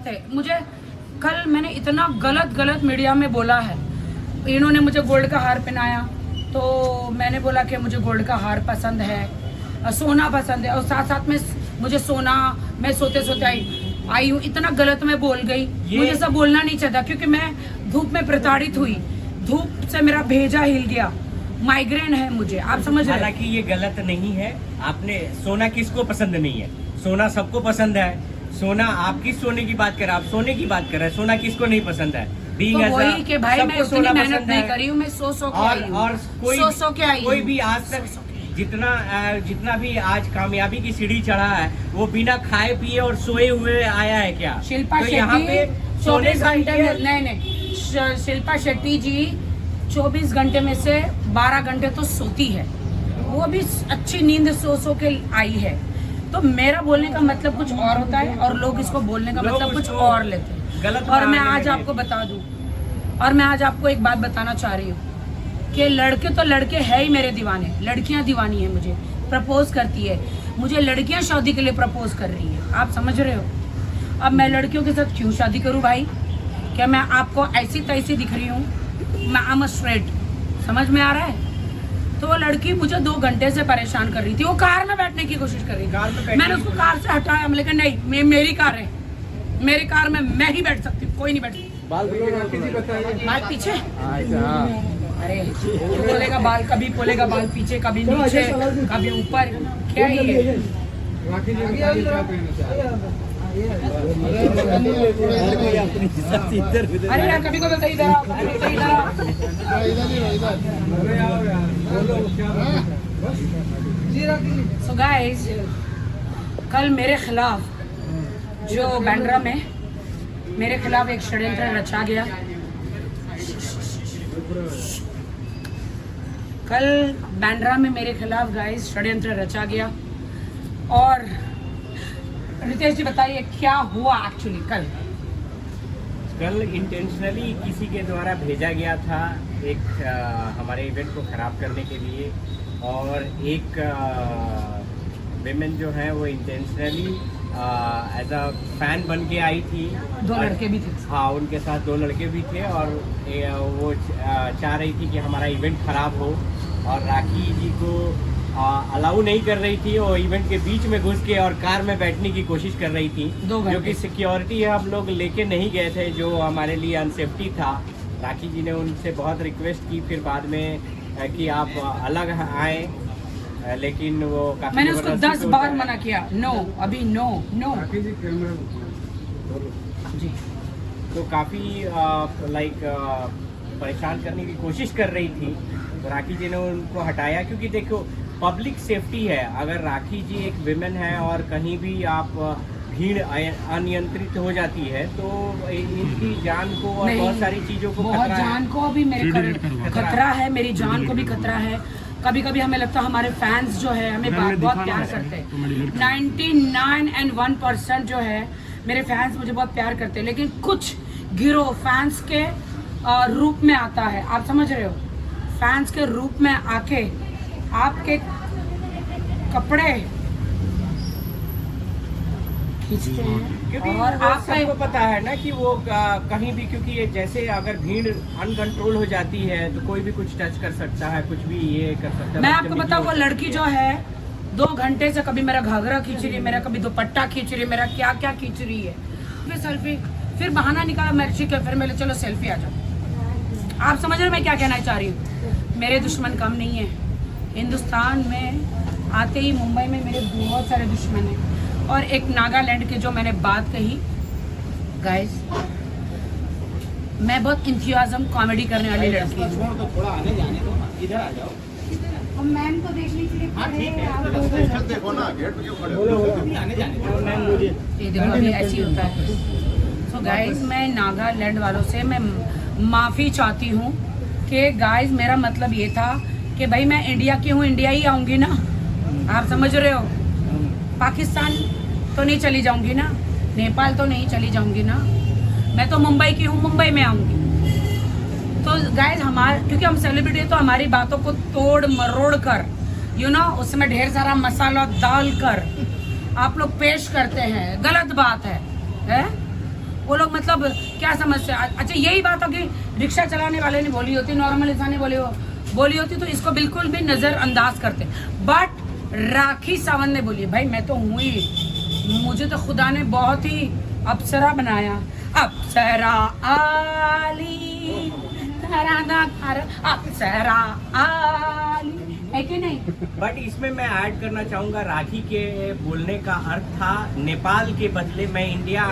बात है, मुझे कल मैंने इतना गलत मीडिया में बोला है। इन्होंने मुझे गोल्ड का हार पहनाया तो मैंने बोला कि मुझे गोल्ड का हार पसंद है, सोना पसंद है, और साथ साथ में मुझे सोना, मैं सोते सोते आई हूँ, इतना गलत मैं बोल गई। मुझे सब बोलना नहीं चाहता क्योंकि मैं धूप में प्रताड़ित हुई, धूप से मेरा भेजा हिल गया, माइग्रेन है मुझे, आप समझ रहे हैं। हालांकि ये गलत नहीं है। आपने सोना किसको पसंद नहीं है? सोना सबको पसंद है। सोना, आप किस सोने की बात कर रहे हैं? आप सोने की बात कर रहे हैं, सोना किसको नहीं पसंद है? तो वही के भाई मैं उतनी मेहनत नहीं करी हूँ, मैं सो के आई हूँ, और कोई भी आज तक जितना भी आज कामयाबी की सीढ़ी चढ़ा है वो बिना खाए पिए और सोए हुए आया है क्या? शिल्पा तो यहाँ पे शेट्टी 24 घंटे में, नहीं शिल्पा शेट्टी जी 24 घंटे में से 12 घंटे तो सोती है, वो भी अच्छी नींद सो के आई है। तो मेरा बोलने का मतलब कुछ और होता है और लोग इसको बोलने का मतलब कुछ और लेते हैं गलत। और मैं आज आपको बता दूं, और मैं आज आपको एक बात बताना चाह रही हूँ कि लड़के तो लड़के है ही मेरे दीवाने, लड़कियां दीवानी है, मुझे प्रपोज करती है, मुझे लड़कियां शादी के लिए प्रपोज कर रही है, आप समझ रहे हो। अब मैं लड़कियों के साथ क्यों शादी करूं भाई? क्या मैं आपको ऐसी तैसी दिख रही हूँ? मैं आई एम स्ट्रेट, समझ में आ रहा है। तो वो लड़की मुझे 2 घंटे से परेशान कर रही थी, वो कार में बैठने की कोशिश कर रही थी, मैंने उसको कार से हटाया, मैंने कहा नहीं, मेरी कार है, मेरी कार में मैं ही बैठ सकती हूँ, कोई नहीं बैठ। बाल पीछे, अरे बोलेगा बाल, कभी बोलेगा बाल पीछे, कभी नीचे, कभी ऊपर, क्या ये? अरे यार कभी को बोलता इधर आओ, कभी बोलता इधर आओ। So guys, कल मेरे खिलाफ जो बांद्रा में मेरे खिलाफ एक षड्यंत्र रचा गया, कल बांद्रा में मेरे खिलाफ गाइस षड्यंत्र रचा गया। और रितेश जी बताइए क्या हुआ एक्चुअली कल इंटेंशनली किसी के द्वारा भेजा गया था एक हमारे इवेंट को खराब करने के लिए, और एक विमेन जो है वो इंटेंशनली एज अ फैन बन के आई थी। 2 लड़के भी थे। हाँ, उनके साथ 2 लड़के भी थे, और वो चाह रही थी कि हमारा इवेंट खराब हो, और राखी जी को अलाउ नहीं कर रही थी। वो इवेंट के बीच में घुस के और कार में बैठने की कोशिश कर रही थी, जो कि सिक्योरिटी हम लोग लेके नहीं गए थे, जो हमारे लिए अनसेफ्टी था। राखी जी ने उनसे बहुत रिक्वेस्ट की फिर बाद में कि आप अलग आए, लेकिन वो काफी, मैंने उसको 10 बार मना किया, नो अभी नो जी। तो काफी लाइक परेशान करने की कोशिश कर रही थी, तो राखी जी ने उनको हटाया, क्योंकि देखो पब्लिक सेफ्टी है। अगर राखी जी एक विमेन है और कहीं भी आप भीड़ अनियंत्रित हो जाती है तो इनकी जान को और बहुत सारी चीजों को बहुत जान को भी मेरे खतरा है, मेरी जान को भी खतरा है। कभी कभी हमें लगता है हमारे फैंस जो है हमें बहुत प्यार करते हैं, 99.1% जो है मेरे फैंस मुझे बहुत प्यार करते हैं, लेकिन कुछ गिरोह फैंस के रूप में आता है, आप समझ रहे हो, फैंस के रूप में आके आपके कपड़े खींचते हैं। क्योंकि और आपको पता है ना कि वो कहीं भी, क्योंकि ये जैसे अगर भीड़ अनकंट्रोल हो जाती है तो कोई भी कुछ टच कर सकता है, कुछ भी ये कर सकता है। मैं आपको बताऊं, वो लड़की जो है 2 घंटे से कभी मेरा घाघरा खींच रही है, मेरा कभी दुपट्टा खींच रही है, मेरा क्या क्या खींच रही है, फिर सेल्फी, फिर बहाना निकाला मैक्सी का, फिर मेरे चलो सेल्फी आ जाओ। आप समझ रहे हो मैं क्या कहना चाह रही हूँ? मेरे दुश्मन कम नहीं है। हिंदुस्तान में आते ही मुंबई में मेरे बहुत सारे दुश्मन हैं। और एक नागालैंड की जो मैंने बात कही गाइस, मैं बहुत इंतजाम कॉमेडी करने वाली लड़की हूँ। मैम को देखने के लिए देखो ना, गेट पे क्यों खड़े हो? ये देखो अभी ऐसी होता है। सो गाइस, मैं नागालैंड वालों से मैं माफ़ी चाहती हूँ कि गाइस मेरा मतलब ये था कि भाई मैं इंडिया की हूँ, इंडिया ही आऊँगी ना, आप समझ रहे हो। पाकिस्तान तो नहीं चली जाऊँगी ना, नेपाल तो नहीं चली जाऊँगी ना, मैं तो मुंबई की हूँ, मुंबई में आऊँगी। तो गाइस क्योंकि हम सेलिब्रिटी है तो हमारी बातों को तोड़ मरोड़ कर उसमें ढेर सारा मसाला डाल कर आप लोग पेश करते हैं, गलत बात है? मतलब क्या समस्या। अच्छा यही बात हो कि रिक्शा चलाने वाले ने बोली होती, नॉर्मल इंसान ने बोली होती तो इसको बिल्कुल भी नज़रअंदाज करते। बट राखी सावंत ने बोली भाई मैं तो हूँ ही, मुझे तो खुदा ने बहुत ही अप्सरा बनाया। अप्सरा आली अप्सरा आली, है कि नहीं? बट इसमें मैं ऐड करना चाहूँगा, राखी के बोलने का अर्थ था नेपाल के बदले मैं इंडिया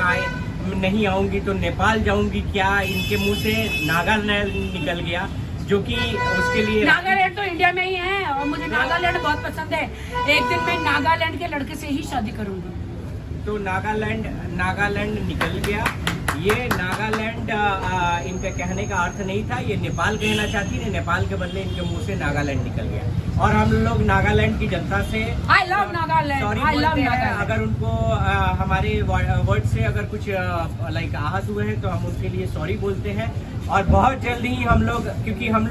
नहीं आऊँगी तो नेपाल जाऊँगी क्या, इनके मुंह से नागालैंड निकल गया, जो कि उसके लिए नागालैंड तो इंडिया में ही है और मुझे नागालैंड बहुत पसंद है। एक दिन मैं नागालैंड के लड़के से ही शादी करूंगी। तो नागालैंड निकल गया। ये नागालैंड इनका कहने का अर्थ नहीं था, ये नेपाल कहना चाहती है, नेपाल के बदले इनके मुंह से नागालैंड निकल गया। और हम लोग नागालैंड की जनता से I love Nagaland, sorry I love बोलते हैं। नागालैंड। अगर उनको हमारे वर्ड से अगर कुछ लाइक आहत हुए हैं तो हम उसके लिए सॉरी बोलते हैं। और बहुत जल्द ही हम लोग, क्योंकि हम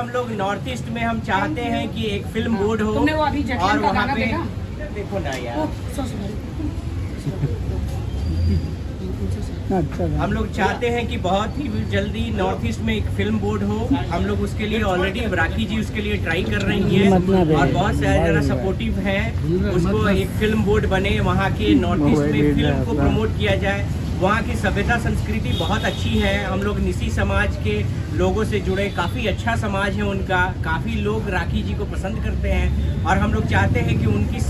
लोग नॉर्थ ईस्ट में हम चाहते हैं कि एक फिल्म बोर्ड हो। तुमने वो अभी जटलैंड और का वहाँ गाना पे देखा? देखो ना यार, ओह, so sorry। हम लोग चाहते हैं कि बहुत ही जल्दी नॉर्थ ईस्ट में एक फिल्म बोर्ड हो। हम लोग उसके लिए ऑलरेडी राखी जी उसके लिए ट्राई कर रही हैं और बहुत ज़्यादा सपोर्टिव हैं। उसको एक फिल्म बोर्ड बने, वहाँ के नॉर्थ ईस्ट में फिल्म को प्रमोट किया जाए। वहाँ की सभ्यता संस्कृति बहुत अच्छी है। हम लोग निसी समाज के लोगों से जुड़े, काफ़ी अच्छा समाज है उनका, काफ़ी लोग राखी जी को पसंद करते हैं और हम लोग चाहते हैं कि उनकी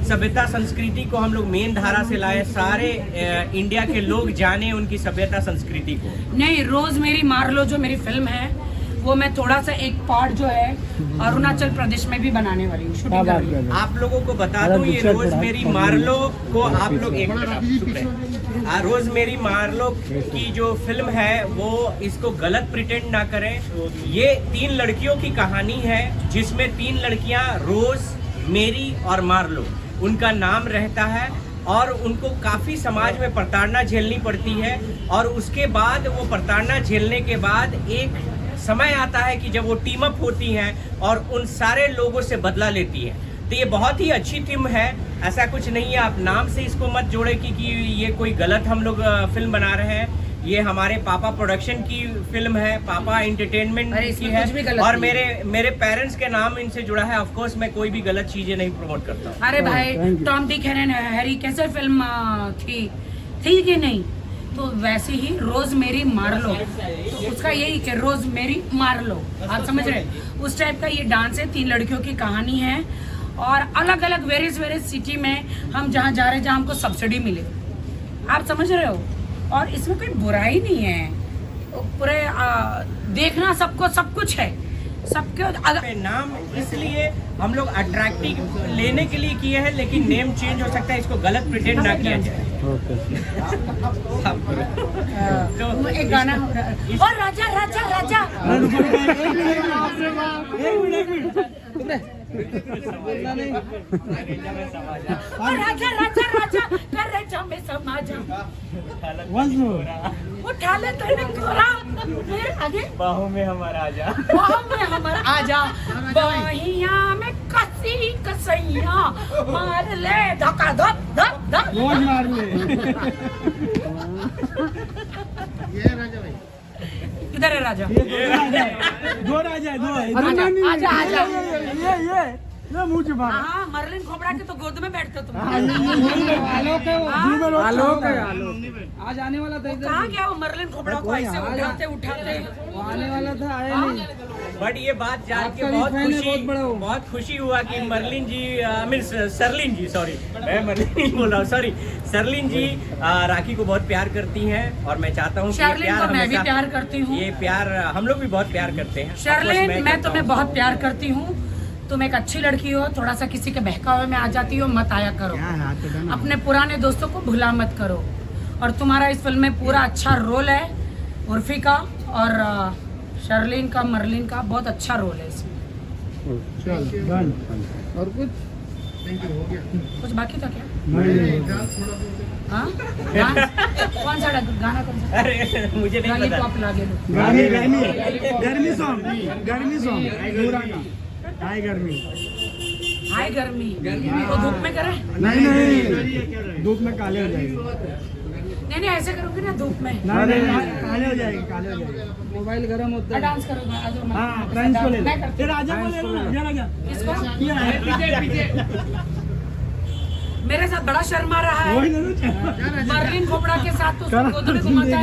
सभ्यता संस्कृति को हम लोग मेन धारा से लाए, सारे इंडिया के लोग जाने उनकी सभ्यता संस्कृति को। नहीं, रोज मेरी मारलो जो मेरी फिल्म है वो मैं थोड़ा सा एक पार्ट जो है अरुणाचल प्रदेश में भी बनाने वाली हूँ, शूटिंग कर रही हूँ। आप लोगों को बता दूं, ये रोज मेरी मारलो को आप लोग रोज मेरी मारलो की जो फिल्म है वो इसको गलत प्रिटेंड ना करें। ये 3 लड़कियों की कहानी है जिसमें 3 लड़कियां रोज, मेरी और मारलो उनका नाम रहता है और उनको काफ़ी समाज में प्रताड़ना झेलनी पड़ती है। और उसके बाद वो प्रताड़ना झेलने के बाद एक समय आता है कि जब वो टीम अप होती हैं और उन सारे लोगों से बदला लेती है। तो ये बहुत ही अच्छी फिल्म है, ऐसा कुछ नहीं है। आप नाम से इसको मत जोड़े कि ये कोई गलत हम लोग फिल्म बना रहे हैं। ये हमारे पापा प्रोडक्शन की फिल्म है, पापा एंटरटेनमेंट की है और मेरे पेरेंट्स के नाम इनसे जुड़ा है। ऑफ कोर्स मैं कोई भी गलत चीजें नहीं प्रमोट करता हूँ। अरे भाई, टॉम डिक हैरी कैसे फिल्म थी कि नहीं? तो वैसे ही रोज मेरी मार लो, तो उसका यही कि रोज मेरी मार लो, आप समझ रहे? उस टाइप का ये डांस है। 3 लड़कियों की कहानी है और अलग अलग वेरियस सिटी में हम जहाँ जा रहे हैं जहाँ हमको सब्सिडी मिले, आप समझ रहे हो? और इसमें कोई बुराई नहीं है, पूरे देखना सबको सब कुछ है, सबके नाम इसलिए हम लोग अट्रैक्टिव लेने के लिए किए हैं, लेकिन नेम चेंज हो सकता है, इसको गलत प्रिटेंड ना किया जाए। तो एक गाना और राजा राजा राजा और राजा राजा राजा कर रहे जा में समाजा उठा ले तो कोरा आगे बाहों में हमारा आजा, बाहों में हमारा आजा, बाहिया में कसी कसैया मार ले धक्का धक धक धक रोज मार ले। ये राजा भाई किधर है राजा? दो राजा, दो आजा आजा। ये मुंह छुपा। हाँ, मर्लिन खोपड़ा के तो गोद में बैठते तुम। आलोक आज आने वाला था, कहाँ गया वो मर्लिन खोपड़ा को ऐसे उठाते उठाते? आने वाला था, आया नहीं। बट ये बात जान के आपका बहुत भी फैन है, बहुत खुशी हुआ कि मर्लिन जी सरलिन जी, सॉरी मैं मर्लिन नहीं बोल रहा हूँ, सॉरी सरलिन जी राखी को बहुत प्यार करती हैं और मैं चाहता हूँ कि शर्लिन प्यार को मैं भी हमेशा, प्यार करती हूँ। ये प्यार हम लोग भी बहुत प्यार करते हैं। शर्लिन, मैं तुम्हें बहुत प्यार करती हूँ। तुम एक अच्छी लड़की हो, थोड़ा सा किसी के बहकावे में आ जाती हो, मत आया करो। अपने पुराने दोस्तों को भुला मत करो। और तुम्हारा इस फिल्म में पूरा अच्छा रोल है, उर्फी का और शर्लिन का, मर्लिन का बहुत अच्छा रोल है इसमें। और कुछ कुछ बाकी था क्या? हाँ? कौन सा गाना कौन सा? अरे मुझे नहीं पता। लॉलीपॉप लागे लो। गर्मी सॉन्ग हाय गर्मी, हाय गर्मी, वो धूप में करे? नहीं धूप में काले हो जाएंगे। नहीं नहीं ऐसे करूंगी ना धूप में काले हो जाएंगे काले हो जाएंगे मोबाइल गर्म होता है डांस करूंगा आ जाओ हाँ फ्रेंड्स को ले मैं लो करती ये राजा को ले लो ना जरा क्या किसको ये है मेरे साथ बड़ा शर्मा रहा है वही ना बर्लिन खोपड़ा के साथ तो उसको गोद में घुमाता है